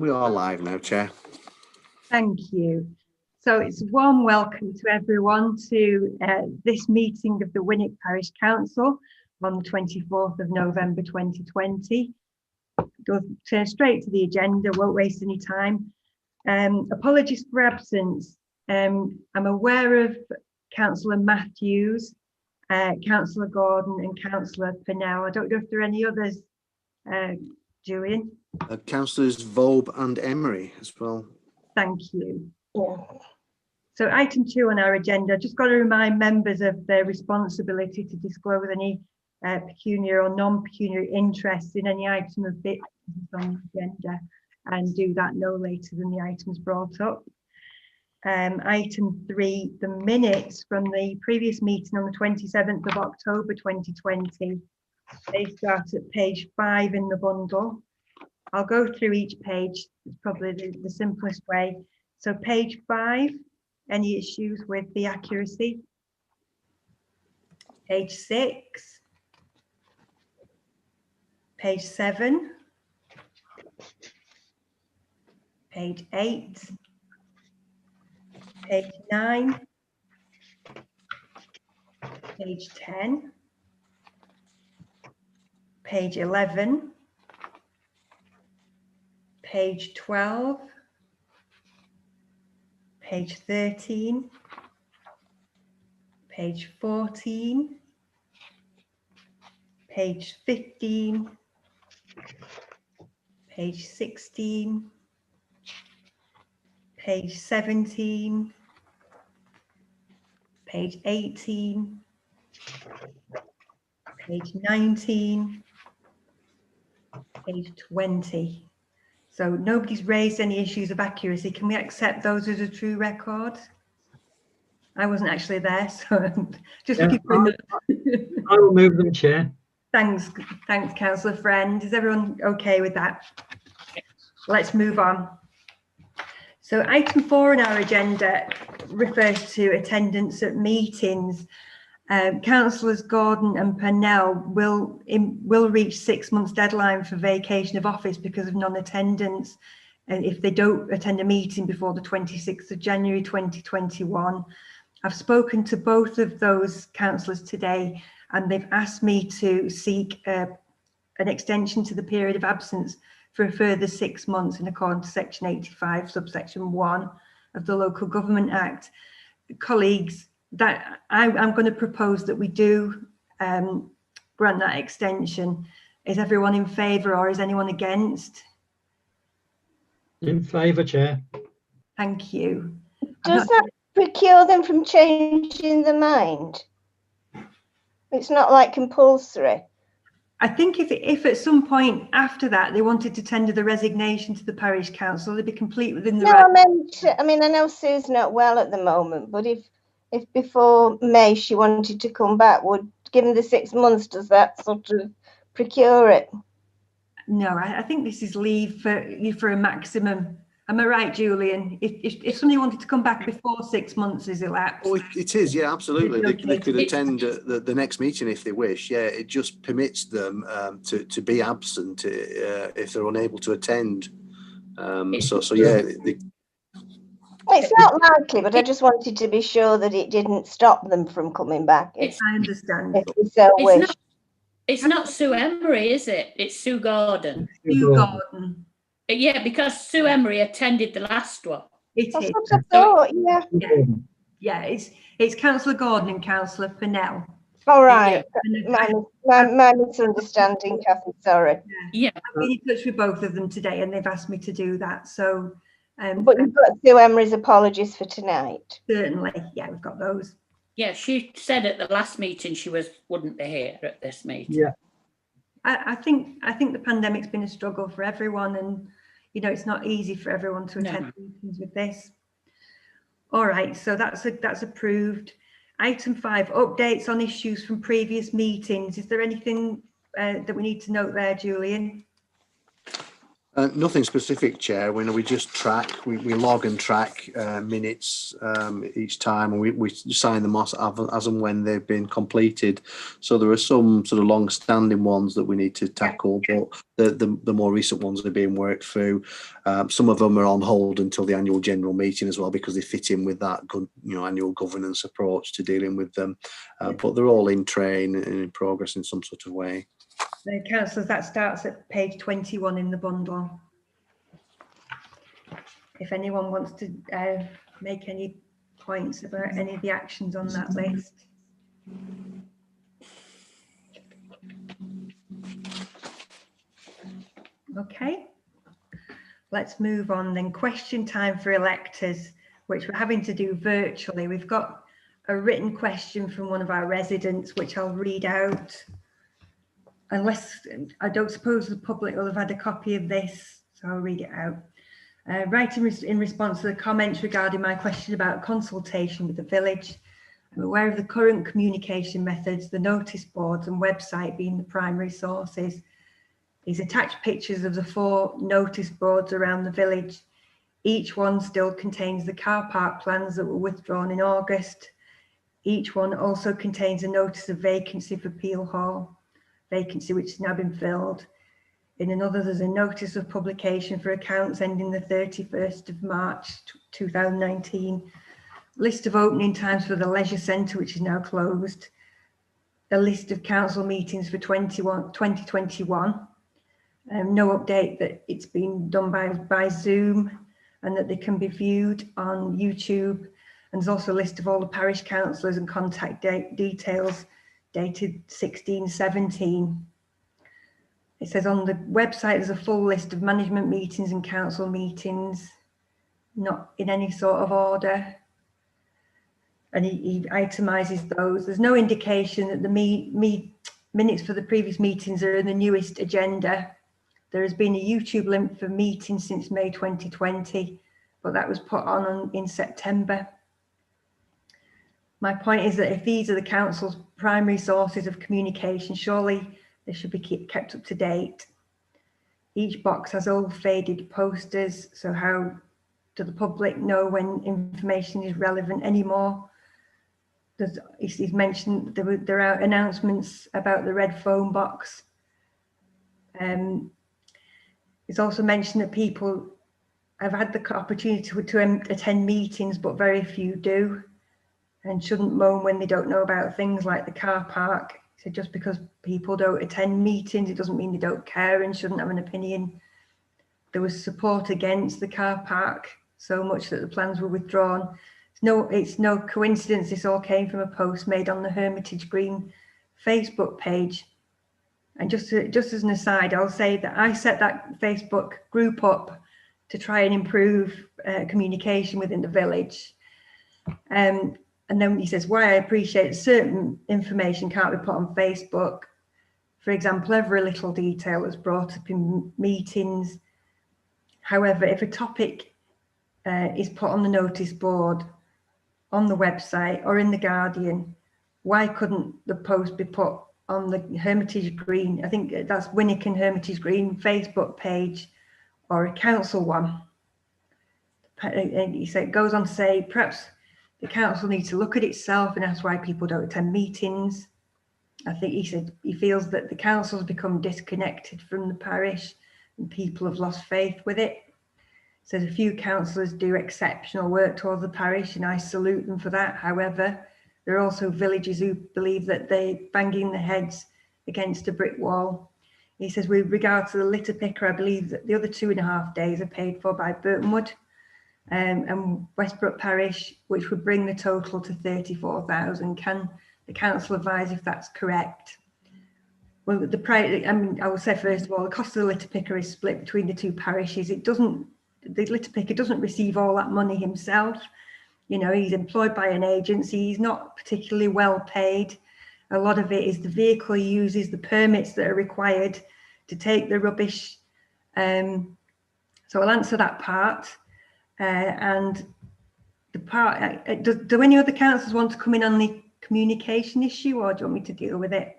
We are live now, Chair. Thank you. So it's a warm welcome to everyone to this meeting of the Winwick Parish Council on the 24th of November 2020. Go straight to the agenda, won't waste any time. Apologies for absence. I'm aware of Councillor Matthews, Councillor Gordon and Councillor Purnell. I don't know if there are any others, Julian. Councillors Volb and Emery as well. Thank you. Yeah. So item 2 on our agenda, just got to remind members of their responsibility to disclose any pecuniary or non-pecuniary interest in any item of business on the agenda, and do that no later than the items brought up. Item 3, the minutes from the previous meeting on the 27th of October 2020. They start at page 5 in the bundle. I'll go through each page, it's probably the simplest way. So page 5, any issues with the accuracy? Page 6, page 7, page 8, page 9, page 10, page 11, page 12, page 13, page 14, page 15, page 16, page 17, page 18, page 19, page 20. So nobody's raised any issues of accuracy. Can we accept those as a true record? I wasn't actually there, so just looking for I will move them, Chair. Thanks, Councillor Friend. Is everyone okay with that? Let's move on. So item 4 on our agenda refers to attendance at meetings. Councillors Gordon and Purnell will reach 6 months deadline for vacation of office because of non-attendance, and if they don't attend a meeting before the 26th of January 2021. I've spoken to both of those councillors today, and they've asked me to seek an extension to the period of absence for a further 6 months in accordance to section 85 subsection 1 of the Local Government Act. Colleagues, that I'm going to propose that we do grant that extension. Is everyone in favour, or is anyone against? In favour, Chair. Thank you. Does that preclude them from changing their mind? It's not like compulsory. I think if at some point after that they wanted to tender the resignation to the parish council, they'd be complete within the right. I mean, I know Sue's not well at the moment, but if before May she wanted to come back, would, given the 6 months, does that sort of procure it? No, I think this is leave for a maximum. Am I right, Julian? If somebody wanted to come back before 6 months is elapsed. Oh, it is, yeah, absolutely. They could attend the next meeting if they wish. Yeah, it just permits them to be absent if they're unable to attend. So yeah. It's not likely, but I just wanted to be sure that it didn't stop them from coming back. I understand. If they so wish. It's not Sue Emery, is it? It's Sue Gordon. Sue Gordon. Yeah, because Sue Emery attended the last one. It That's is. what I thought, yeah. Yeah, it's Councillor Gordon and Councillor Purnell. All right. My misunderstanding, Cathy, sorry. Yeah. I've been in touch with both of them today and they've asked me to do that. So but you've got Sue Emery's apologies for tonight. Certainly, yeah, we've got those. Yeah, she said at the last meeting she wouldn't be here at this meeting. Yeah. I think the pandemic's been a struggle for everyone, and you know it's not easy for everyone to attend meetings with this. All right, so that's approved. Item 5, updates on issues from previous meetings. Is there anything that we need to note there, Julian? Nothing specific, Chair. We just track, we log and track minutes each time, and we sign them off as and when they've been completed. So there are some sort of long-standing ones that we need to tackle, but the more recent ones are being worked through. Some of them are on hold until the annual general meeting as well, because they fit in with that good, annual governance approach to dealing with them. But they're all in train and in progress in some sort of way. The councillors, that starts at page 21 in the bundle. If anyone wants to make any points about any of the actions on that list. Okay, let's move on then. Question time for electors, which we're having to do virtually. We've got a written question from one of our residents, which I'll read out. Unless, I don't suppose the public will have had a copy of this, so I'll read it out. Writing in response to the comments regarding my question about consultation with the village, I'm aware of the current communication methods, the notice boards and website being the primary sources. He's attached pictures of the 4 notice boards around the village. Each one still contains the car park plans that were withdrawn in August. Each one also contains a notice of vacancy for Peel Hall. Vacancy which has now been filled. In another, there's a notice of publication for accounts ending the 31st of March 2019. List of opening times for the leisure centre, which is now closed. A list of council meetings for 2021. No update that it's been done by Zoom and that they can be viewed on YouTube. And there's also a list of all the parish councillors and contact details dated 16/17. It says on the website there's a full list of management meetings and council meetings, not in any sort of order. And he itemises those. There's no indication that the minutes for the previous meetings are in the newest agenda. There has been a YouTube link for meetings since May 2020, but that was put on in September. My point is that if these are the council's primary sources of communication, surely they should be kept up to date. Each box has old faded posters, so how do the public know when information is relevant anymore? He's mentioned there are announcements about the red phone box. It's also mentioned that people have had the opportunity to attend meetings, but very few do, and shouldn't moan when they don't know about things like the car park. So just because people don't attend meetings, it doesn't mean they don't care and shouldn't have an opinion. There was support against the car park, so much that the plans were withdrawn. It's no coincidence this all came from a post made on the Hermitage Green Facebook page. And just as an aside, I'll say that I set that Facebook group up to try and improve communication within the village. And then he says, why I appreciate certain information can't be put on Facebook. For example, every little detail is brought up in meetings. However, if a topic is put on the notice board, on the website or in the Guardian, why couldn't the post be put on the Hermitage Green, I think that's Winwick and Hermitage Green Facebook page, or a council one? And he said, goes on to say, perhaps the council needs to look at itself and ask why people don't attend meetings. I think he said he feels that the council has become disconnected from the parish and people have lost faith with it. Says a few councillors do exceptional work towards the parish and I salute them for that. However, there are also villagers who believe that they're banging their heads against a brick wall. He says, with regard to the litter picker, I believe that the other 2.5 days are paid for by Burtonwood and Westbrook Parish, which would bring the total to 34,000. Can the council advise if that's correct? Well, I will say first of all, the cost of the litter picker is split between the 2 parishes. The litter picker doesn't receive all that money himself. You know, he's employed by an agency. He's not particularly well paid. A lot of it is the vehicle he uses, the permits that are required to take the rubbish. So I'll answer that part. And the part, do any other councillors want to come in on the communication issue, or do you want me to deal with it?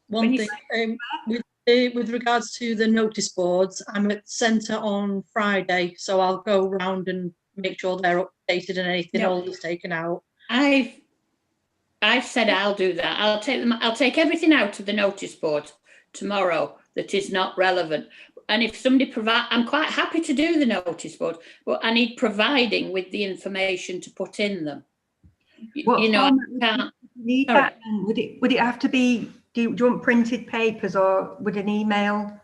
One thing, with with regards to the notice boards, I'm at centre on Friday, so I'll go round and make sure they're updated and anything No. old is taken out. I've said I'll do that. I'll take everything out of the notice board tomorrow that is not relevant. And if somebody I'm quite happy to do the notice board, but I need providing with the information to put in them. What You know, I format would can't. you need Sorry. that? Then? Would it have to be? Do you want printed papers or would an email?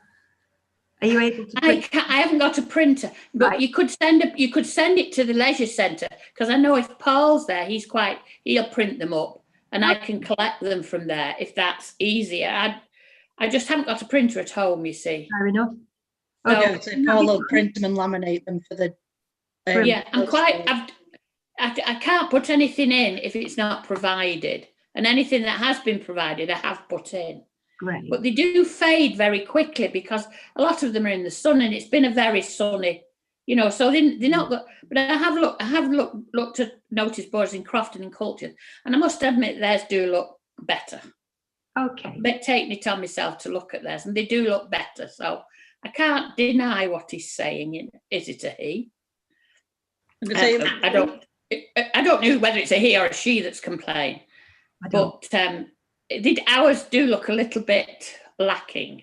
Are you able to? I haven't got a printer, but Right. you could send it to the leisure centre, because I know if Paul's there, he'll print them up and I can collect them from there if that's easier. I just haven't got a printer at home, you see. Fair enough. So, Yeah, so Paul will print them and laminate them for the. yeah, I can't put anything in if it's not provided, and anything that has been provided, I have put in. Great. But they do fade very quickly because a lot of them are in the sun, and it's been a very sunny, you know. So they're not good. But I have looked at notice boards in Crofton and Culture, and I must admit theirs do look better. Okay. But taking it on myself to look at theirs, and they do look better. So I can't deny what he's saying. Is it a he? I don't know whether it's a he or a she that's complained, but ours do look a little bit lacking.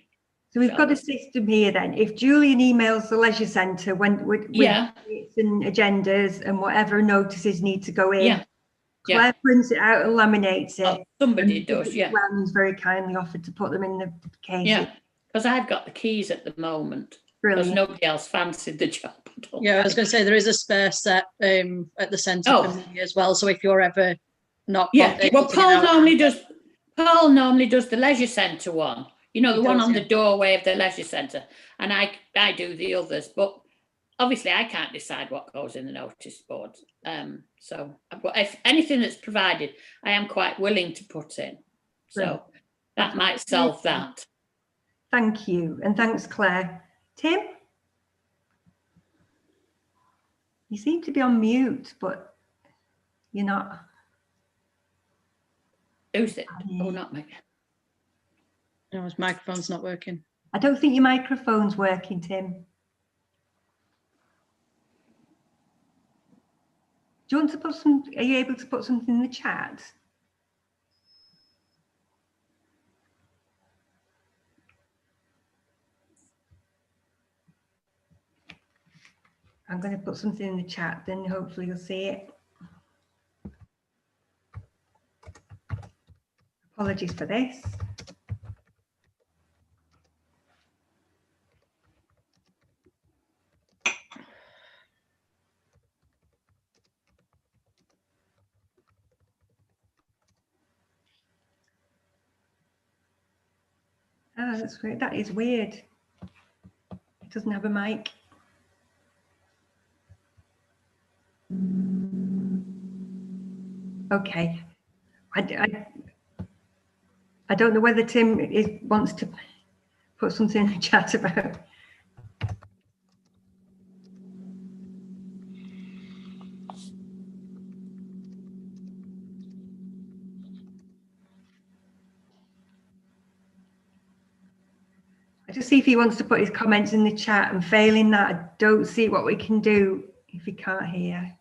So we've got a system here then. If Julian emails the leisure centre with dates and agendas and whatever notices need to go in, Claire prints it out and laminates it. Oh, somebody does, yeah. Brown's very kindly offered to put them in the case. Yeah, because I've got the keys at the moment. Because nobody else fancied the job. Yeah, I was going to say there is a spare set at the centre for me as well. So if you're ever not, well, Paul normally does the leisure centre one. You know, the one on the doorway of the leisure centre, and I do the others. But obviously, I can't decide what goes in the notice board. So, but if anything that's provided, I am quite willing to put in. So that might solve that. Thank you, and thanks, Claire. Tim? You seem to be on mute, but you're not. Who's it? Oh, not me. No, his microphone's not working. I don't think your microphone's working, Tim. Do you want to put are you able to put something in the chat? I'm going to put something in the chat, then hopefully you'll see it. Apologies for this. Oh, that's weird. That is weird. It doesn't have a mic. Okay. I don't know whether Tim wants to put something in the chat about. I just see if he wants to put his comments in the chat, and failing that, I don't see what we can do if he can't hear.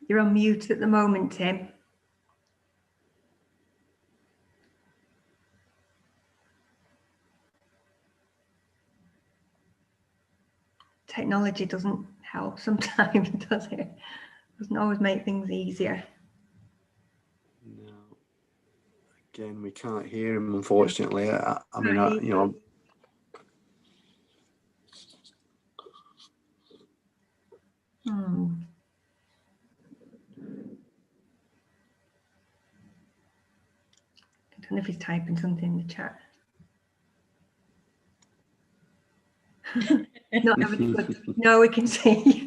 You're on mute at the moment, Tim. Technology doesn't help sometimes, does it? Doesn't always make things easier. No. Again, we can't hear him, unfortunately. I mean, you know. I don't know if he's typing something in the chat. Not having a good. No, we can see.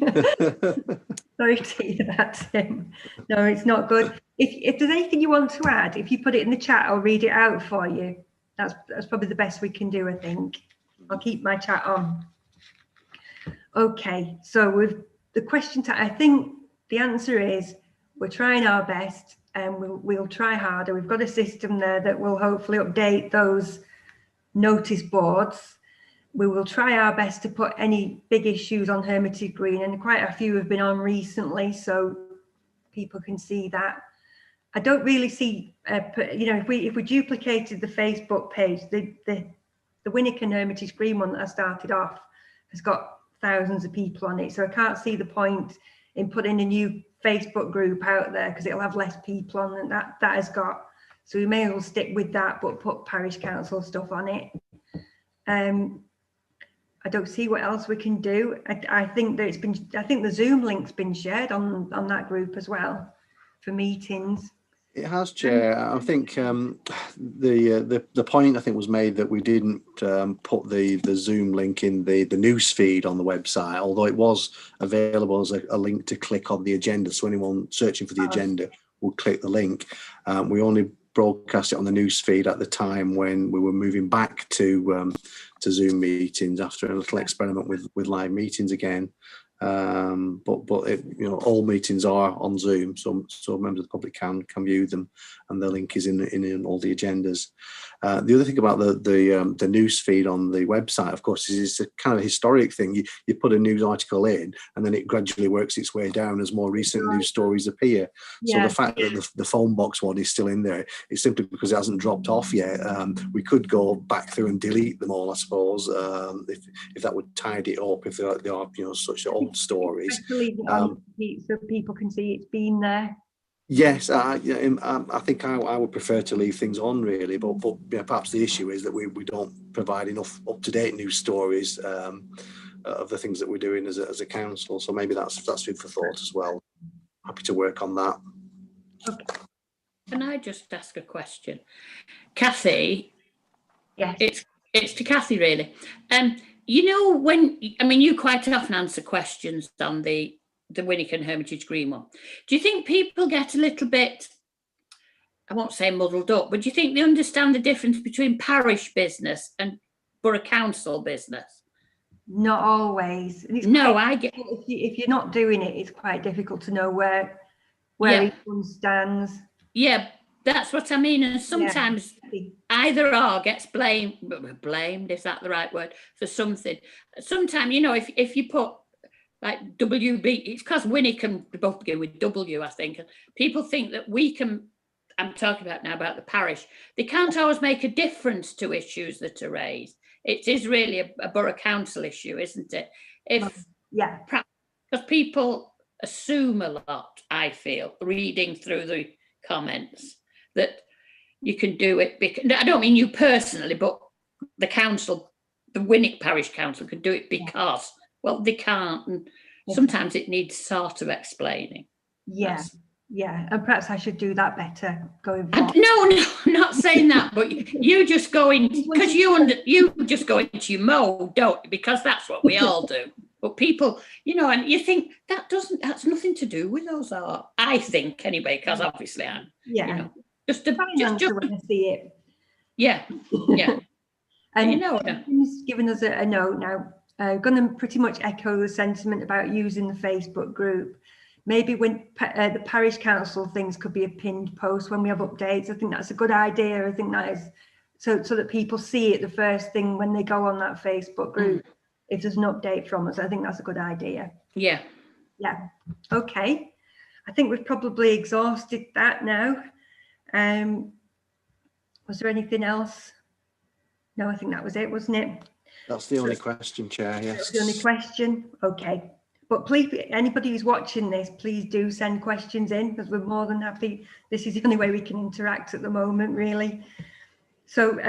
Sorry to hear that, Tim. No, it's not good. If there's anything you want to add, if you put it in the chat, I'll read it out for you. That's probably the best we can do, I think. I'll keep my chat on. Okay, so with the question, I think the answer is we're trying our best, and we'll try harder. We've got a system there that will hopefully update those notice boards. We will try our best to put any big issues on Hermitage Green, and quite a few have been on recently, so people can see that. I don't really see, you know, if we duplicated the Facebook page, the Winwick and Hermitage Green one that I started off has got thousands of people on it, so I can't see the point in putting a new Facebook group out there because it'll have less people on than that has got. So we may as well stick with that, but put parish council stuff on it. I don't see what else we can do. I think that I think the Zoom link's been shared on that group as well for meetings. It has, Chair. I think the point I think was made that we didn't put the Zoom link in the news feed on the website, although it was available as a link to click on the agenda. So anyone searching for the agenda would click the link. We only broadcast it on the news feed at the time when we were moving back to Zoom meetings after a little experiment with live meetings again. But it, you know, all meetings are on Zoom, so members of the public can view them, and the link is in all the agendas. The other thing about the news feed on the website, of course, is it's a kind of historic thing. You put a news article in, and then it gradually works its way down as more recent news stories appear. So the fact that the phone box one is still in there is simply because it hasn't dropped off yet. We could go back through and delete them all, I suppose, if that would tidy it up, if they are, you know, such old stories. So people can see it's been there. Yes, I think I would prefer to leave things on, really, but you know, perhaps the issue is that we don't provide enough up-to-date news stories of the things that we're doing as a council. So maybe that's food for thought as well. Happy to work on that. Okay. Can I just ask a question, Kathy? Yes. It's to Kathy, really. You know, you quite often answer questions on the Winwick and Hermitage Green one. Do you think people get a little bit, I won't say muddled up, but do you think they understand the difference between parish business and borough council business? Not always. No, I get. If you're not doing it, it's quite difficult to know where each one stands. Yeah, that's what I mean. And sometimes either or gets blamed, is that the right word, for something. Sometimes, you know, if you put like WB, it's because Winwick can both begin with W, I think. People think that we can, I'm talking about now about the parish, they can't always make a difference to issues that are raised. It is really a borough council issue, isn't it? Because people assume a lot, I feel, reading through the comments, that you can do it because, I don't mean you personally, but the council, the Winwick Parish Council can do it because, well, they can't, and sometimes it needs sort of explaining. And perhaps I should do that better going forward. No, I'm not saying that, but you just go in, because you just go into your mode, don't you? Because that's what we all do. But people, you know, and you think that's nothing to do with us, or I think anyway, because obviously I'm, you know, just when I see it. Yeah. And you know, he's given us a note now. Going to pretty much echo the sentiment about using the Facebook group. Maybe when the parish council things could be a pinned post when we have updates. I think that's a good idea. I think that is so that people see it the first thing when they go on that Facebook group. If there's an update from us, I think that's a good idea. Yeah. Okay. I think we've probably exhausted that now. Was there anything else? No, I think that was it, wasn't it? That's the only question, Chair. Yes. That's the only question. Okay. But please, anybody who's watching this, please do send questions in, because we're more than happy. This is the only way we can interact at the moment, really. So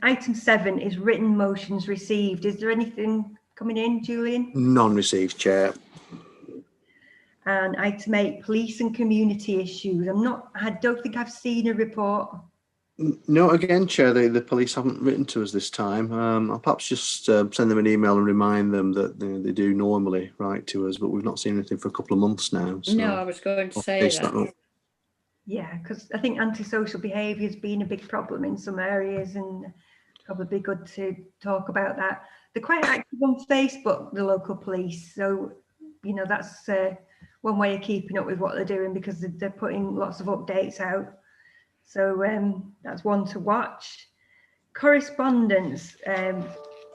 item 7 is written motions received. Is there anything coming in, Julian? None received, Chair. And item 8, police and community issues. I don't think I've seen a report. No, again, Chair, the police haven't written to us this time. I'll perhaps just send them an email and remind them that they do normally write to us, but we've not seen anything for a couple of months now. So no, I was going to say that. Yeah, because I think antisocial behaviour has been a big problem in some areas, and probably good to talk about that. They're quite active on Facebook, the local police. So, you know, that's one way of keeping up with what they're doing, because they're putting lots of updates out. So that's one to watch. Correspondence,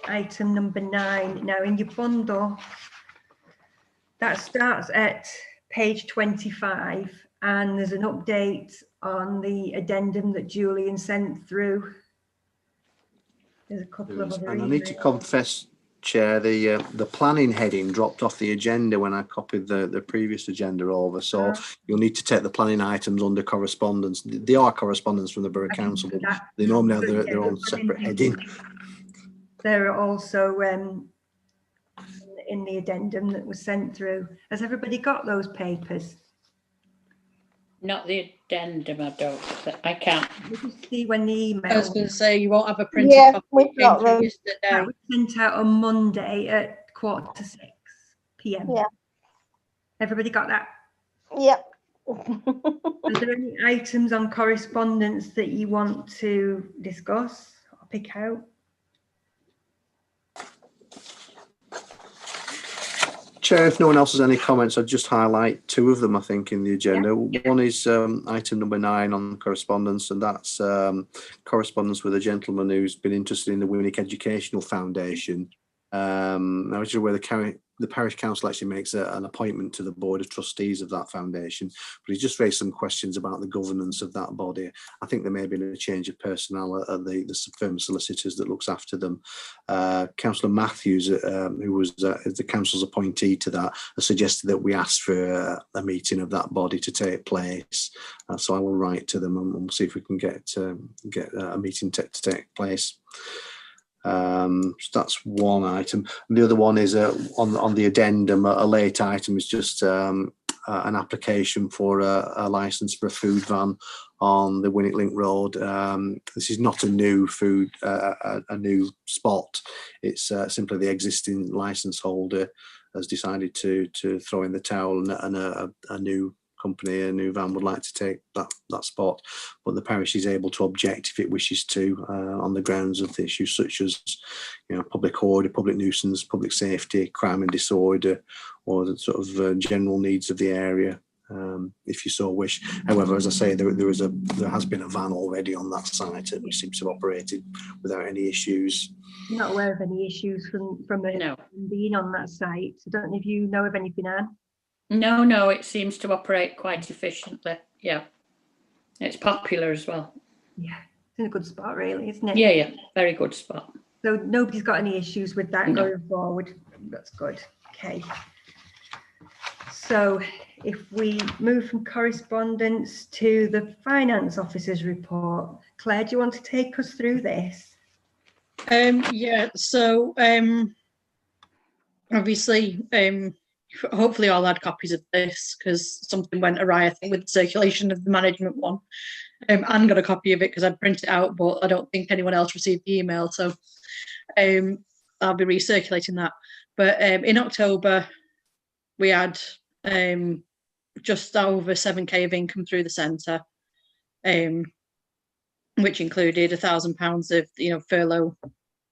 item number 9. Now in your bundle, that starts at page 25, and there's an update on the addendum that Julian sent through. There's a couple of other And I need to emails. confess, Chair, the planning heading dropped off the agenda when I copied the previous agenda over. So you'll need to take the planning items under correspondence. They are correspondence from the Borough Council, but they normally have their own separate heading. They're also in the addendum that was sent through. Has everybody got those papers? Not the addendum, I can't. We just see when the email I was going to say, you won't have a printed Yeah, copy. we've It came got through them. yesterday. that was sent out on Monday at 5:45 p.m. Yeah. Everybody got that? Yep. Are there any items on correspondence that you want to discuss or pick out? Chair, if no one else has any comments, I'd just highlight 2 of them, I think, in the agenda. One is item number 9 on correspondence, and that's correspondence with a gentleman who's been interested in the Winwick Educational Foundation. Now, which is where the parish council actually makes an appointment to the board of trustees of that foundation, but he's just raised some questions about the governance of that body. I think there may have been a change of personnel at the firm solicitors that looks after them. Councillor Matthews, who was the council's appointee to that, has suggested that we ask for a meeting of that body to take place. So I will write to them and we'll see if we can get a meeting to take place. So that's one item. And the other one is on the addendum, a late item is just an application for a license for a food van on the Winwick Link Road. This is not a new a new spot. It's simply the existing license holder has decided to throw in the towel, and a new company, a new van would like to take that spot, but the parish is able to object if it wishes to, on the grounds of the issues such as, you know, public order, public nuisance, public safety, crime and disorder, or the sort of general needs of the area, if you so wish. However, as I say, there has been a van already on that site which seems to have operated without any issues. I'm not aware of any issues from No. being on that site. I don't know if you know of anything, Anne. No, it seems to operate quite efficiently. Yeah. It's popular as well. Yeah, it's in a good spot, really, isn't it? Yeah, very good spot. So nobody's got any issues with that No. going forward. That's good. Okay. So if we move from correspondence to the finance officer's report, Claire, do you want to take us through this? Yeah, so obviously, hopefully all had copies of this, because something went awry, I think, with the circulation of the management one. Anne got a copy of it because I printed it out, but I don't think anyone else received the email, so I'll be recirculating that. But in October, we had just over 7k of income through the centre, which included £1,000 of, you know, furlough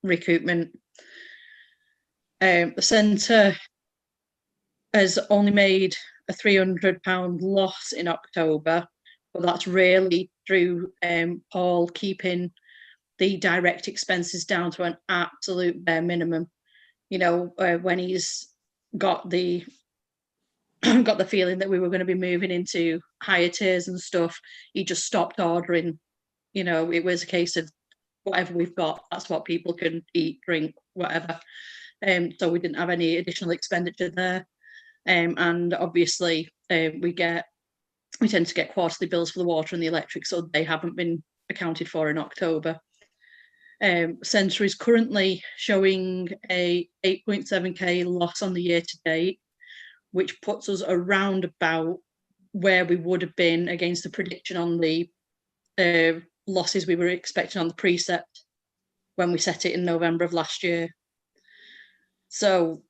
recoupment. The centre has only made a £300 loss in October, but that's really through Paul keeping the direct expenses down to an absolute bare minimum. You know, when he's got the feeling that we were going to be moving into higher tiers and stuff, he just stopped ordering. You know, it was a case of whatever we've got, that's what people can eat, drink, whatever. So we didn't have any additional expenditure there. And obviously we tend to get quarterly bills for the water and the electric, so they haven't been accounted for in October. Centre is currently showing a 8.7k loss on the year to date, which puts us around about where we would have been against the prediction on the losses we were expecting on the precept when we set it in November of last year. So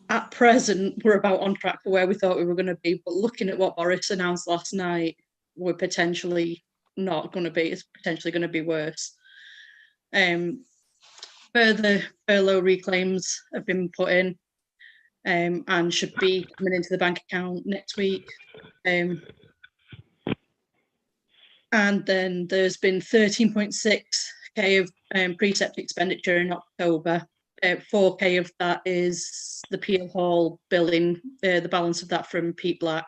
at present, we're about on track for where we thought we were going to be, but looking at what Boris announced last night, we're potentially not going to be, it's potentially going to be worse. Further furlough reclaims have been put in and should be coming into the bank account next week. And then there's been 13.6k of precept expenditure in October. 4k of that is the Peel Hall billing, the balance of that from Pete Black.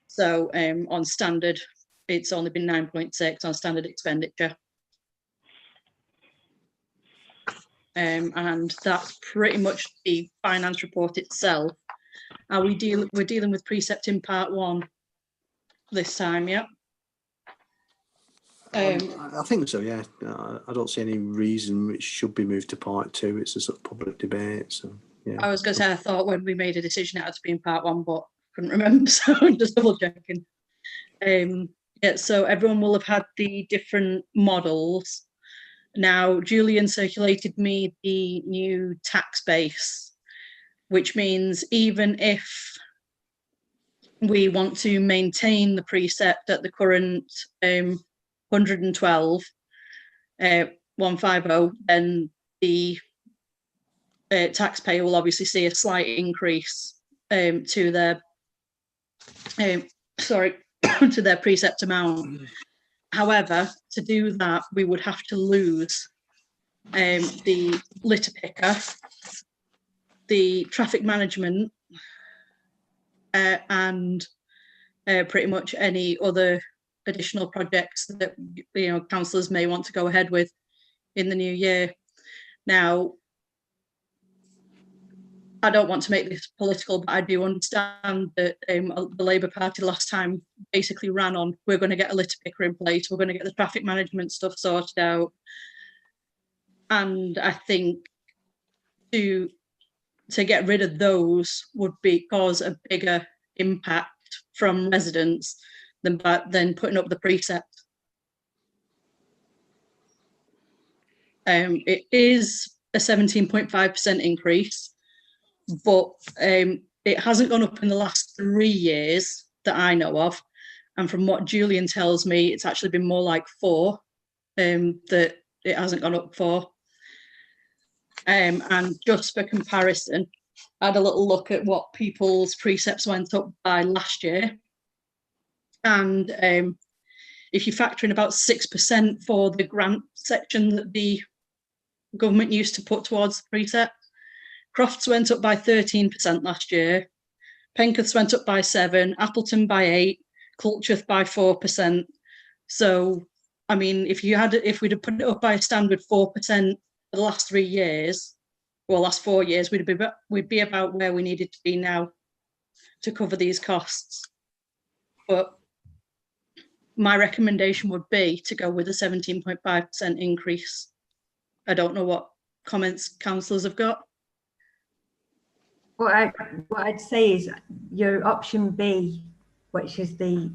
So on standard, it's only been 9.6 on standard expenditure. And that's pretty much the finance report itself. We're dealing with precept in part 1 this time, yeah. I think so, yeah. I don't see any reason it should be moved to part 2. It's a sort of public debate, so yeah. I was going to say, I thought when we made a decision it had to be in part 1, but couldn't remember, so I'm just double checking. Yeah, so everyone will have had the different models. Now, Julian circulated me the new tax base, which means even if we want to maintain the precept at the current 112, 150, then the taxpayer will obviously see a slight increase to their to their precept amount. However, to do that, we would have to lose the litter picker, the traffic management, and pretty much any other additional projects that councillors may want to go ahead with in the new year. Now, I don't want to make this political, but I do understand that the Labour Party last time basically ran on, we're going to get a litter picker in place, we're going to get the traffic management stuff sorted out. And I think to get rid of those would cause a bigger impact from residents than putting up the precept. It is a 17.5% increase, but it hasn't gone up in the last 3 years that I know of. And from what Julian tells me, it's actually been more like 4 that it hasn't gone up for. And just for comparison, I had a little look at what people's precepts went up by last year. And if you factor in about 6% for the grant section that the government used to put towards the precept, Crofts went up by 13% last year, Penketh's went up by 7%, Appleton by 8%, Culcheth by 4%. So, I mean, if we'd have put it up by a standard 4% for the last 3 years, well, last 4 years, we'd be about where we needed to be now to cover these costs. But my recommendation would be to go with a 17.5% increase. I don't know what comments councillors have got. What I'd say is your option B, which is about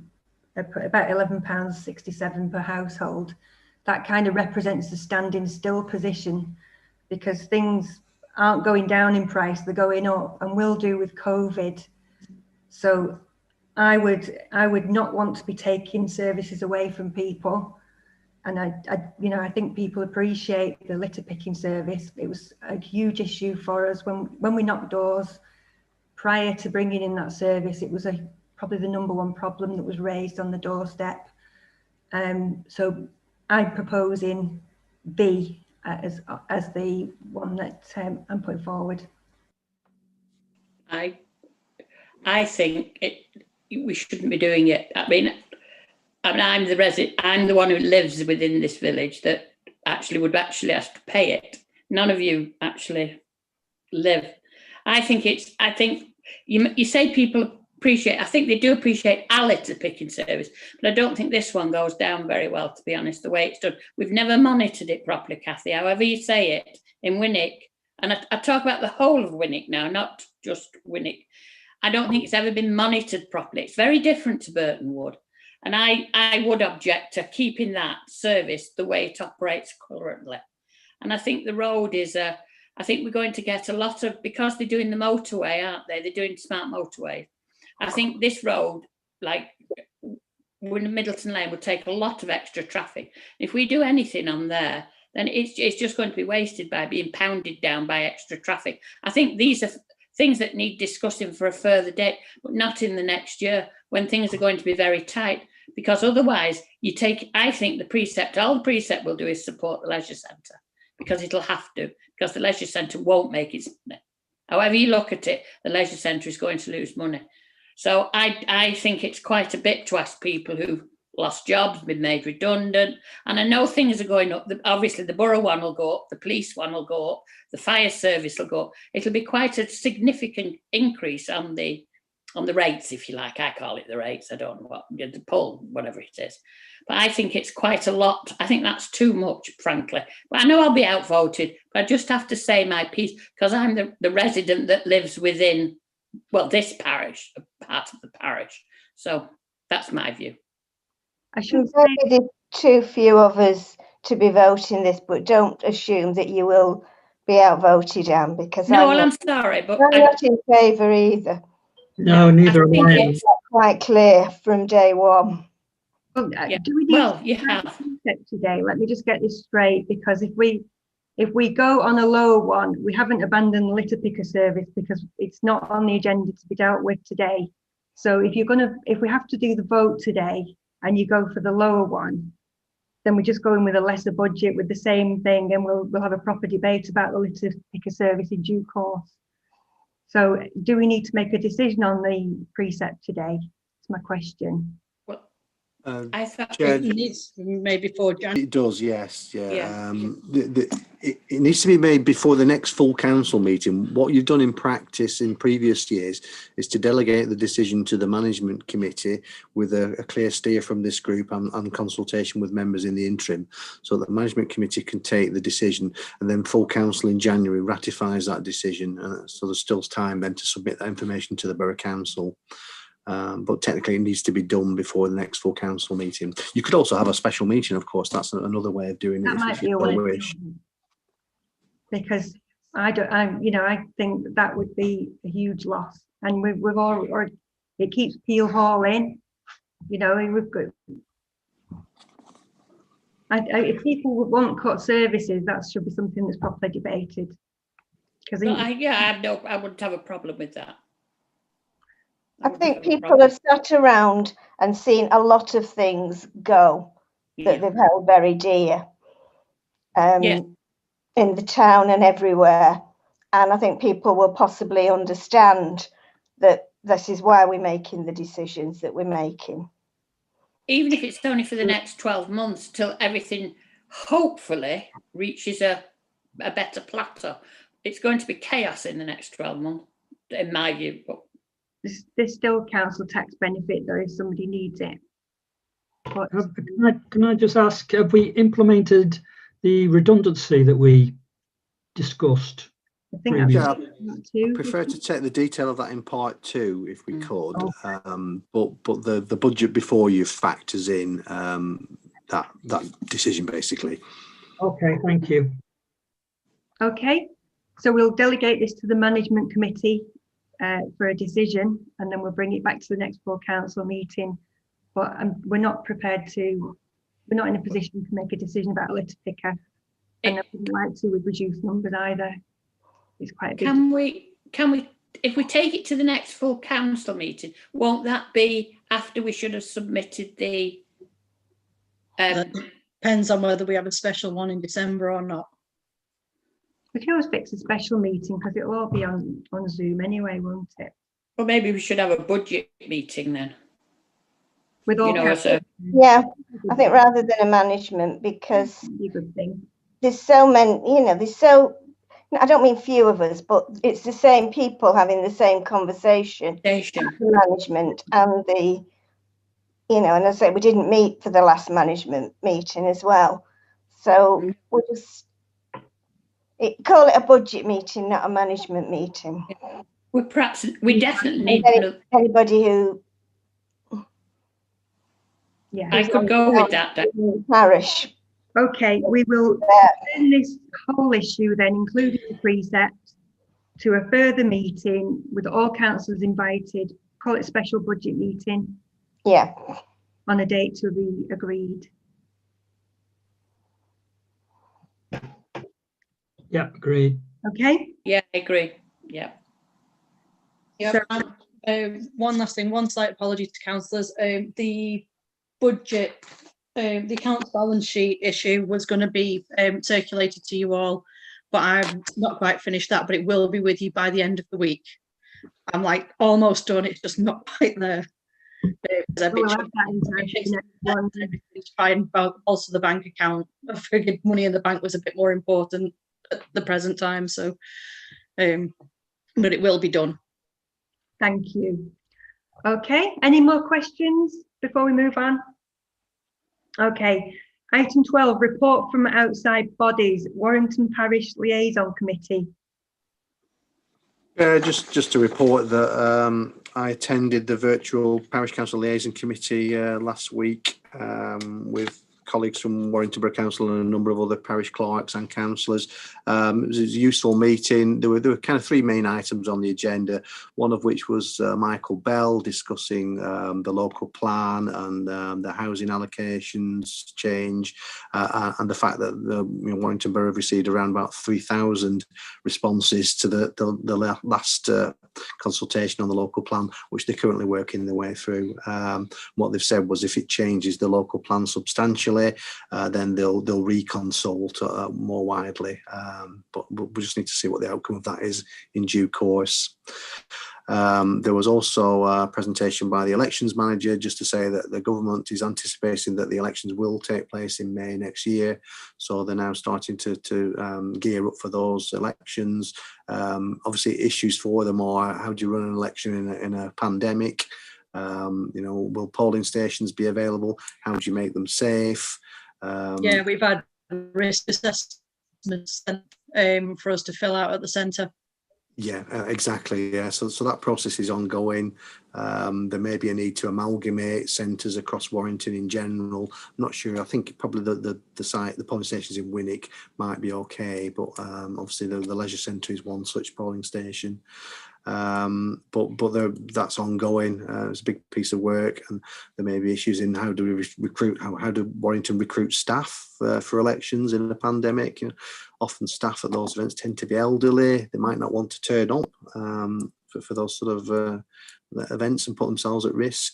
£11.67 per household, that kind of represents the standing still position, because things aren't going down in price, they're going up, and will do with COVID. So I would not want to be taking services away from people. And I think people appreciate the litter picking service. It was a huge issue for us when we knocked doors prior to bringing in that service. It was probably the #1 problem that was raised on the doorstep. So I'm proposing B as the one that I'm putting forward. I think we shouldn't be doing it. I mean, I'm the resident. I'm the one who lives within this village that would have to pay it. None of you actually live. I think you say people appreciate. I think they do appreciate our litter picking service, but I don't think this one goes down very well, to be honest. The way it's done, we've never monitored it properly, Kathy. However you say it, in Winwick, and I talk about the whole of Winwick now, not just Winwick. I don't think it's ever been monitored properly. It's very different to Burton Wood. And I would object to keeping that service the way it operates currently. And I think the road is I think we're going to get a lot of, because they're doing the motorway, aren't they? They're doing smart motorway. I think this road, like Middleton Lane, would take a lot of extra traffic. If we do anything on there, then it's just going to be wasted by being pounded down by extra traffic. I think these are things that need discussing for a further date, but not in the next year when things are going to be very tight, because otherwise I think all the precept will do is support the leisure centre, because it'll have to, because the leisure centre won't make its money. However you look at it, the leisure centre is going to lose money. So I think it's quite a bit to ask people who've lost jobs, been made redundant. And I know things are going up. Obviously, the borough one will go up, the police one will go up, the fire service will go up. It'll be quite a significant increase on the rates, if you like. I call it the rates. I don't know what, the pull, whatever it is. But I think it's quite a lot. I think that's too much, frankly. But I know I'll be outvoted, but I just have to say my piece, because I'm the resident that lives within, well, this parish, a part of the parish. So that's my view. I should say, Maybe there's too few of us to be voting this, but don't assume that you will be outvoted, Anne, because No, well, I'm I'm sorry, but not in favour either. No, neither am think I. it's- Quite clear from day one. well, Yeah. do we need Well, to you have have. a precept today? Let me just get this straight, because if we go on a lower one, we haven't abandoned the litter picker service because it's not on the agenda to be dealt with today. So if we have to do the vote today and you go for the lower one, then we just go in with a lesser budget with the same thing, and we'll have a proper debate about the litter picker service in due course. So do we need to make a decision on the precept today? That's my question. I thought Chair, It needs to be made before January. it does, yes, yeah. Yeah. It needs to be made before the next full council meeting. What you've done in practice in previous years is to delegate the decision to the management committee with a clear steer from this group and consultation with members in the interim, so that the management committee can take the decision, and then full council in January ratifies that decision. So there's still time then to submit that information to the borough council. But technically it needs to be done before the next full council meeting. You could also have a special meeting, of course. That's another way of doing it. That might be a way, because I think that would be a huge loss, and we've already, it keeps Peel Hall in, we've got. If people would want cut services, that should be something that's properly debated. Because I wouldn't have a problem with that. I think people have sat around and seen a lot of things go that they've held very dear in the town and everywhere. And I think people will possibly understand that this is why we're making the decisions that we're making. Even if it's only for the next 12 months till everything hopefully reaches a better plateau. It's going to be chaos in the next 12 months, in my view. But there's still council tax benefit though if somebody needs it. But Can I just ask, have we implemented the redundancy that we discussed? I think that's Yeah, part two. I prefer to take the detail of that in part 2 if we could. Okay. But the budget before you factors in that decision basically. Okay, thank you. Okay, so we'll delegate this to the management committee for a decision, and then we'll bring it back to the next full council meeting. But we're not in a position to make a decision about a litter picker, and I wouldn't like to with reduced numbers either. It's quite a big. Can we, if we take it to the next full council meeting, won't that be after we should have submitted the? Depends on whether we have a special one in December or not. We can always fix a special meeting because it'll all be on Zoom anyway, won't it? Well, maybe we should have a budget meeting then. With all yeah, I think rather than a management, because a good thing. There's so many, I don't mean few of us, but it's the same people having the same conversation. The management and and I say we didn't meet for the last management meeting as well. So we'll just call it a budget meeting, not a management meeting. We definitely need anybody who. Yeah, I could go with that. Parish. Okay, we will turn this whole issue then, including the precept, to a further meeting with all councillors invited. Call it a special budget meeting. Yeah. On a date to be agreed. Yeah, agreed. Okay. Yeah, I agree. Yeah. Yeah. So- And, one last thing, one slight apology to councillors. The budget, the accounts balance sheet issue was going to be circulated to you all, but I've not quite finished that, but it will be with you by the end of the week. I'm like almost done, it's just not quite there. I've been We'll have that in time for the next one. to try and also the bank account. I figured money in the bank was a bit more important at the present time, so but it will be done. Thank you. Okay, any more questions before we move on? Okay, item 12, report from outside bodies, Warrington Parish Liaison Committee. Just to report that I attended the virtual Parish Council Liaison Committee last week with colleagues from Warrington Borough Council and a number of other parish clerks and councillors. It was a useful meeting. There were kind of three main items on the agenda, one of which was Michael Bell discussing the local plan and the housing allocations change and the fact that Warrington Borough have received around about 3,000 responses to the last consultation on the local plan, which they're currently working their way through. What they've said was if it changes the local plan substantially, then they'll reconsult more widely. But we just need to see what the outcome of that is in due course. There was also a presentation by the elections manager just to say that the government is anticipating that the elections will take place in May next year. So they're now starting to gear up for those elections. Obviously, issues for them are how do you run an election in a pandemic? Will polling stations be available? How do you make them safe? Yeah, we've had risk assessments for us to fill out at the centre. Yeah, exactly. Yeah, so that process is ongoing. There may be a need to amalgamate centres across Warrington in general. I'm not sure. I think probably the polling stations in Winwick might be okay, but obviously the leisure centre is one such polling station. But that's ongoing. It's a big piece of work, and there may be issues in how do we recruit, how do Warrington recruit staff for elections in a pandemic. Often staff at those events tend to be elderly. They might not want to turn up for those sort of events and put themselves at risk.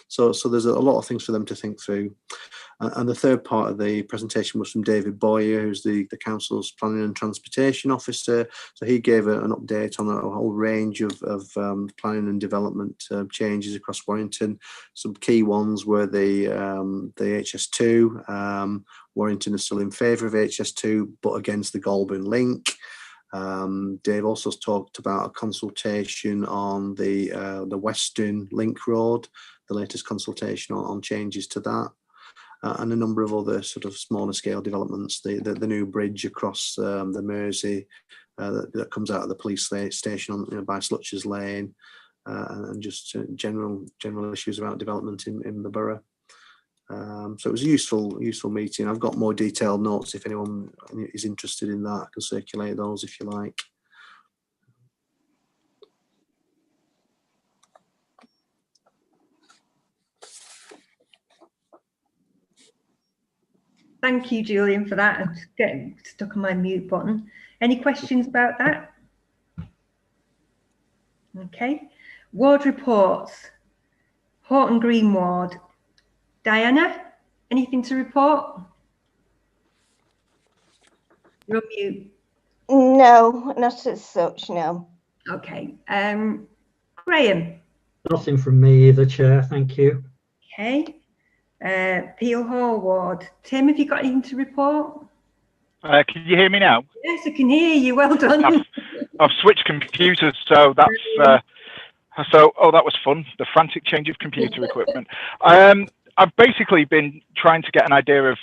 So there's a lot of things for them to think through. And the third part of the presentation was from David Boyer, who's the council's planning and transportation officer. So he gave an update on a whole range of planning and development changes across Warrington. Some key ones were the HS2. Warrington is still in favour of HS2, but against the Goulburn link. Dave also talked about a consultation on the Western Link Road, the latest consultation on changes to that. And a number of other sort of smaller scale developments, the new bridge across the Mersey that comes out of the police station by Slutcher's Lane, and just general issues about development in the borough. So it was a useful meeting. I've got more detailed notes if anyone is interested in that. I can circulate those if you like. Thank you, Julian, for that. I'm just getting stuck on my mute button. Any questions about that? Okay. Ward reports. Horton Green Ward. Diana, anything to report? You're on mute. No, not as such, no. Okay. Graham. Nothing from me either, Chair. Thank you. Okay. Peel Hall Ward. Tim, have you got anything to report? Can you hear me now? Yes, I can hear you. Well done. I've switched computers, so that's that was fun. The frantic change of computer equipment. I've basically been trying to get an idea of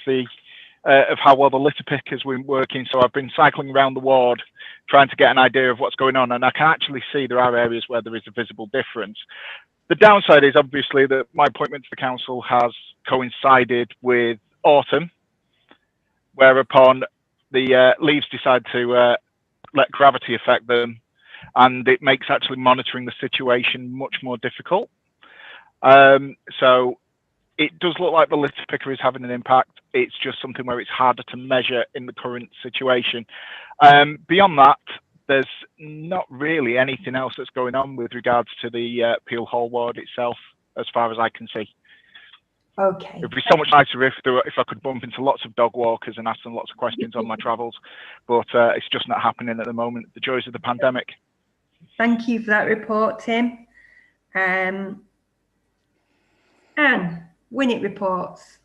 of how well the litter pick has been working. So I've been cycling around the ward, trying to get an idea of what's going on, and I can actually see there are areas where there is a visible difference. The downside is obviously that my appointment to the council has coincided with autumn, whereupon the leaves decide to let gravity affect them, and it makes actually monitoring the situation much more difficult. So it does look like the litter picker is having an impact. it's just something where it's harder to measure in the current situation. Beyond that, there's not really anything else that's going on with regards to the Peel Hall ward itself, as far as I can see. Okay. It'd be so much nicer if I could bump into lots of dog walkers and ask them lots of questions on my travels, but it's just not happening at the moment. The joys of the pandemic. Thank you for that report, Tim. Anne, Winwick reports.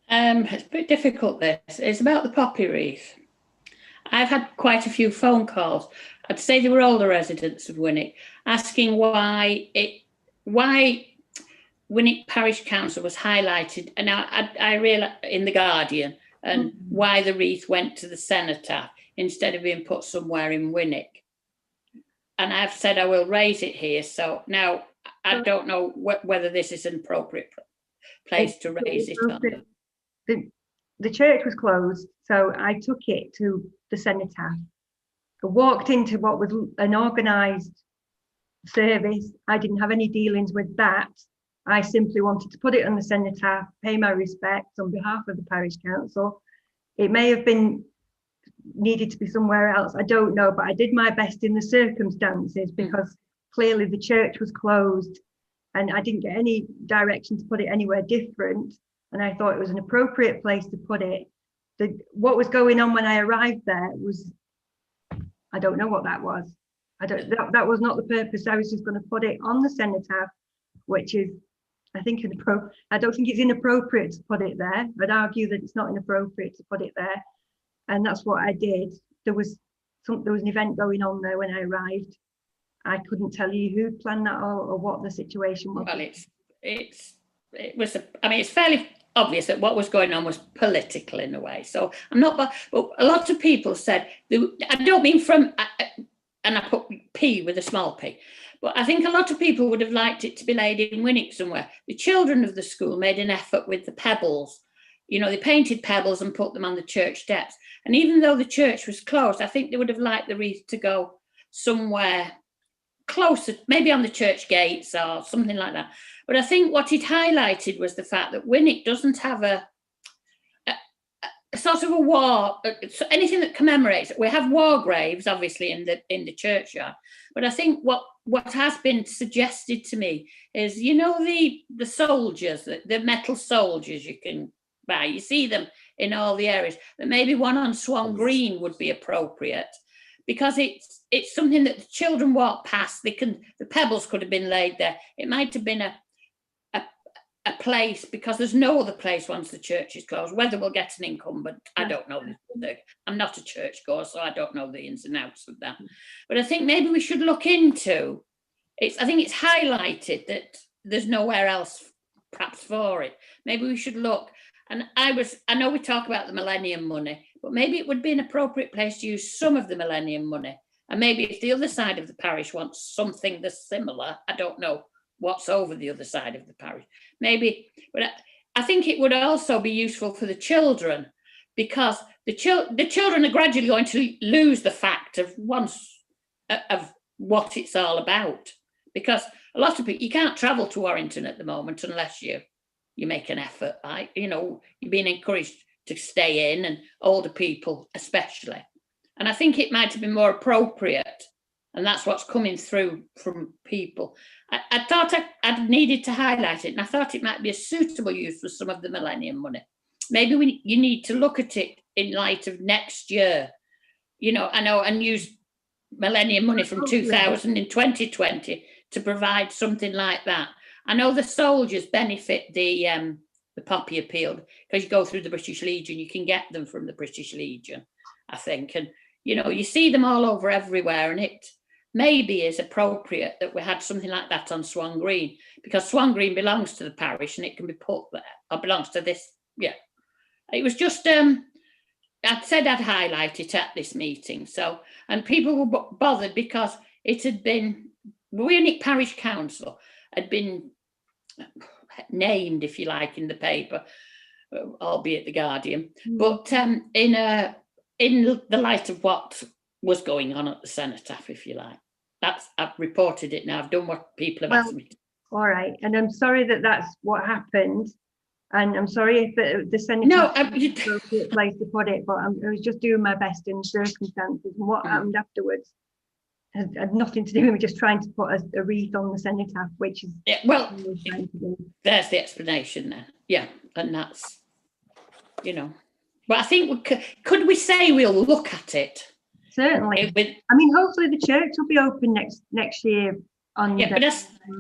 It's a bit difficult, this. It's about the poppy wreath. I've had quite a few phone calls. I'd say they were older residents of Winwick asking why Winwick Parish Council was highlighted, and I realised in the Guardian, and why the wreath went to the cenotaph instead of being put somewhere in Winwick. And I've said I will raise it here. So now I don't know whether this is an appropriate place to raise it on. The church was closed, so I took it to the cenotaph. I walked into what was an organised service. I didn't have any dealings with that. I simply wanted to put it on the cenotaph, pay my respects on behalf of the parish council. It may have been needed to be somewhere else, I don't know, but I did my best in the circumstances, because clearly the church was closed and I didn't get any direction to put it anywhere different, and I thought it was an appropriate place to put it. What was going on when I arrived there was, I don't know what that was. That was not the purpose. I was just going to put it on the cenotaph, which is, I think, I don't think it's inappropriate to put it there. I'd argue that it's not inappropriate to put it there. And that's what I did. There was an event going on there when I arrived. I couldn't tell you who planned that or what the situation was. Well, it's fairly obvious that what was going on was political in a way. So I'm not, but a lot of people said, I don't mean from, and I put P with a small p, but I think a lot of people would have liked it to be laid in Winwick somewhere. The children of the school made an effort with the pebbles. You know, they painted pebbles and put them on the church steps. And even though the church was closed, I think they would have liked the wreath to go somewhere closer, maybe on the church gates or something like that. But I think what it highlighted was the fact that Winwick doesn't have a sort of a war, anything that commemorates. We have war graves, obviously, in the churchyard. But I think what has been suggested to me is, you know, the soldiers, the metal soldiers you can buy. You see them in all the areas. That maybe one on Swan Green would be appropriate, because it's something that the children walk past. The pebbles could have been laid there. It might have been a place, because there's no other place once the church is closed. Whether we'll get an incumbent, I don't know. I'm not a churchgoer, so I don't know the ins and outs of that. But I think maybe we should look into it. I think it's highlighted that there's nowhere else perhaps for it. Maybe we should look. And I know we talk about the Millennium money, but maybe it would be an appropriate place to use some of the Millennium money. And maybe if the other side of the parish wants something that's similar, I don't know what's over the other side of the parish. Maybe, but I think it would also be useful for the children, because the children are gradually going to lose the fact of what it's all about. Because a lot of people, you can't travel to Warrington at the moment unless you make an effort, right? You know, you're being encouraged to stay in, and older people especially. And I think it might have been more appropriate, and that's what's coming through from people. I thought I'd needed to highlight it, and I thought it might be a suitable use for some of the Millennium money. Maybe you need to look at it in light of next year, you know, and use Millennium money from 2000 and 2020 to provide something like that. I know the soldiers benefit the poppy appeal, because you go through the British Legion, you can get them from the British Legion, I think. And, you know, you see them all over everywhere, and it maybe is appropriate that we had something like that on Swan Green, because Swan Green belongs to the parish and it can be put there, or belongs to this. Yeah. It was just, I'd said I'd highlight it at this meeting. So, and people were bothered because it had been, Winwick Parish Council had been named, if you like, in the paper, albeit the Guardian, but in the light of what was going on at the cenotaph, if you like. I've reported it now. I've done what people have asked me to. All right, and I'm sorry that that's what happened. And I'm sorry if the Senate No, appropriate place to put it, but I was just doing my best in circumstances. And what happened afterwards had nothing to do with me just trying to put a wreath on the cenotaph, which is yeah, well, there's the explanation there. Yeah, and that's, you know. But I think could we say we'll look at it? Certainly. I mean, hopefully the church will be open next year. Yeah, but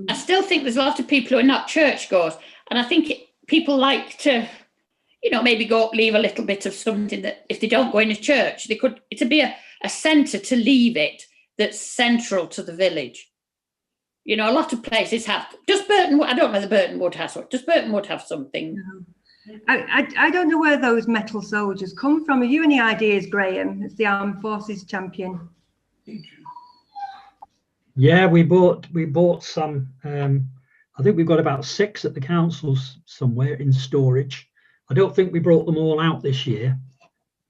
I still think there's a lot of people who are not churchgoers, and I think people like to, you know, maybe go leave a little bit of something that if they don't go in a church, they could. It'd be a centre to leave it that's central to the village. You know, a lot of places have. Does Burton? I don't know whether Burton Wood has one. Does Burton Wood have something? No. I don't know where those metal soldiers come from. Have you any ideas, Graham? It's the Armed Forces champion. Yeah, we bought some. I think we've got about 6 at the council's somewhere in storage. I don't think we brought them all out this year,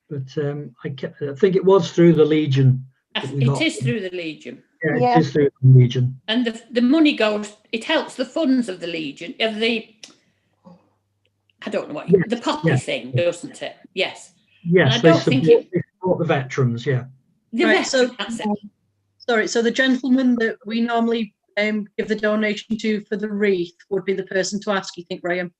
but I think it was through the Legion. It is through the Legion. Yeah, it is through the Legion. And the money goes. It helps the funds of the Legion of the. I don't know what the poppy thing, doesn't it? Yes. Yes, they support the veterans. Yeah. The veterans. Sorry, so the gentleman that we normally give the donation to for the wreath would be the person to ask, you think, Graham?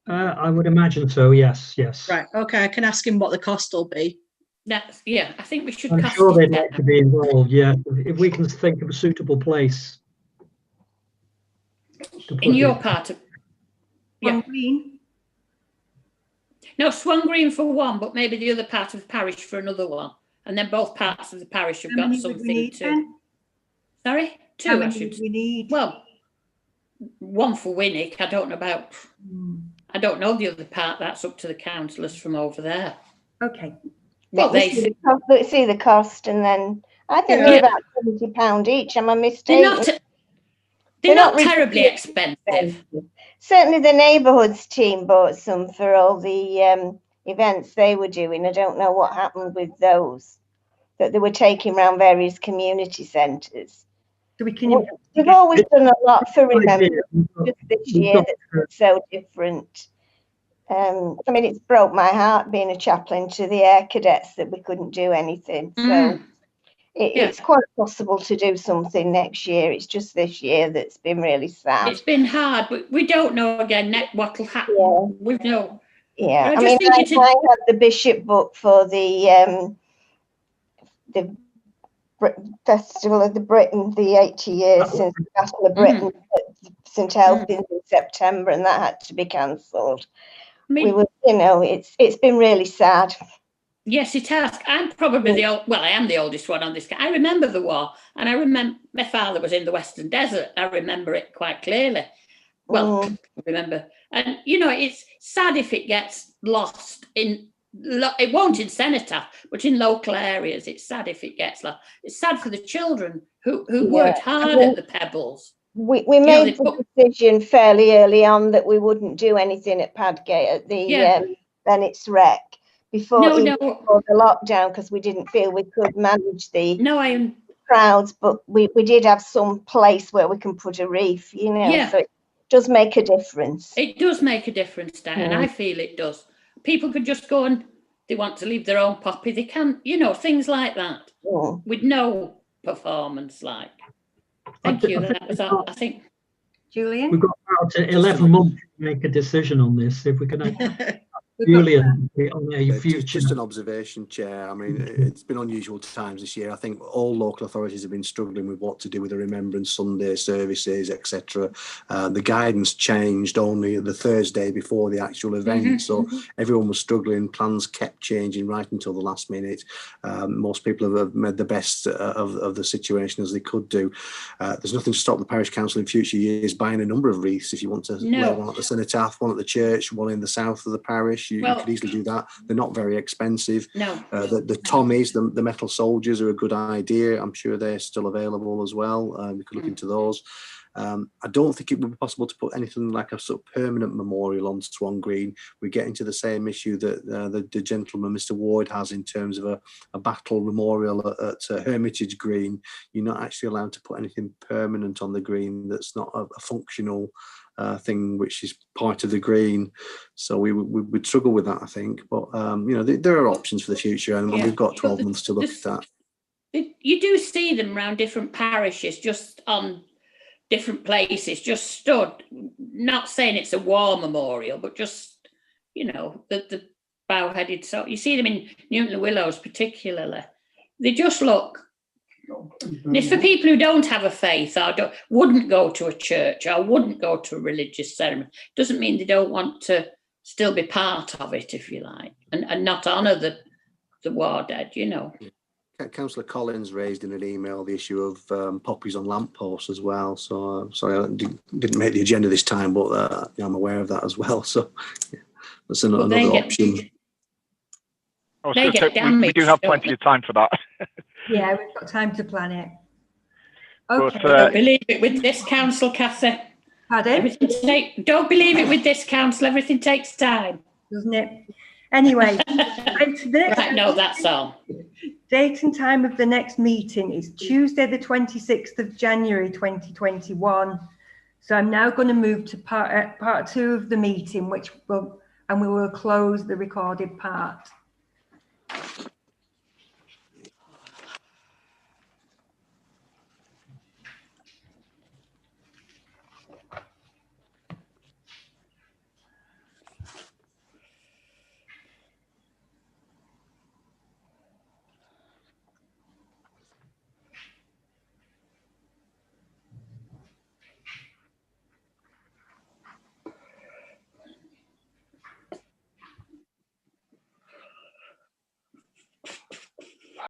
I would imagine so, yes. Right, okay, I can ask him what the cost will be. Yeah, I think we should. I'm sure they'd like to be involved, yeah. If we can think of a suitable place. In your part of... Swan Green? No, Swan Green for one, but maybe the other part of the parish for another one. And then both parts of the parish have got something to. Sorry? 2, How many do we need? Well, 1 for Winwick. I don't know about. I don't know the other part. That's up to the councillors from over there. Okay. What they see the cost, and then I think they're about £70 each. Am I mistaken? They're not terribly expensive. Certainly, the neighbourhoods team bought some for all the events they were doing. I don't know what happened with those that they were taking around various community centres. So we've always done a lot for Remembrance. Just this year that's so different. I mean, it's broke my heart being a chaplain to the Air Cadets that we couldn't do anything. So it's quite possible to do something next year. It's just this year that's been really sad. It's been hard, but we don't know again what will happen. Yeah. We know. Yeah, I mean, I had the bishop book for the Festival of the Britain, the 80 years since the Battle of Britain at St Albans in September, and that had to be cancelled. We were, you know, it's been really sad. Yes, it has. I'm probably I am the oldest one on this. I remember the war, and I remember my father was in the Western Desert. I remember it quite clearly. Well, I remember. And, you know, it's sad if it gets lost in, it won't in Cenotaph, but in local areas, it's sad if it gets lost. It's sad for the children who worked hard at the Pebbles. We made the decision fairly early on that we wouldn't do anything at Padgate at the Bennett's Wreck before the lockdown, because we didn't feel we could manage the crowds, but we did have some place where we can put a wreath, you know, so it does make a difference. It does make a difference, Dan. I feel it does. People could just go and they want to leave their own poppy, they can, you know, things like that with no performance. Like, thank you. That was, I think, Julian, we've got about 11 months to make a decision on this. If we can Julian, on a future. Just an observation, Chair. I mean, it's been unusual times this year. I think all local authorities have been struggling with what to do with the Remembrance Sunday services, etc. The guidance changed only the Thursday before the actual event, so everyone was struggling. Plans kept changing right until the last minute. Most people have made the best of the situation as they could do. There's nothing to stop the parish council in future years buying a number of wreaths. If you want to lay one at the cenotaph, one at the church, one in the south of the parish, you could easily do that. They're not very expensive. No. The Tommies, the metal soldiers, are a good idea. I'm sure they're still available as well. We could look into those. I don't think it would be possible to put anything like a sort of permanent memorial on Swan Green. We get into the same issue that the gentleman, Mr. Ward, has in terms of a battle memorial at Hermitage Green. You're not actually allowed to put anything permanent on the green that's not a functional thing, which is part of the green. So we would struggle with that, I think. But you know, there are options for the future, and we've got 12 months to look at that. You do see them around different parishes, just on different places, just stood. Not saying it's a war memorial, but just, you know, the bow-headed. So you see them in Newton Willows particularly. They just look. And it's for people who don't have a faith or wouldn't go to a church or wouldn't go to a religious ceremony. Doesn't mean they don't want to still be part of it, if you like, and not honour the war dead, you know. Councillor Collins raised in an email the issue of poppies on lampposts as well. So sorry, I didn't make the agenda this time, but I'm aware of that as well. So yeah, that's another option. We do have plenty of time for that. Yeah, we've got time to plan it. Okay. But, don't believe it with this council, Cathy. Pardon? Don't believe it with this council. Everything takes time, doesn't it? Anyway, right, no, that's all. Date and time of the next meeting is Tuesday, the 26th of January, 2021. So I'm now going to move to part 2 of the meeting, we will close the recorded part.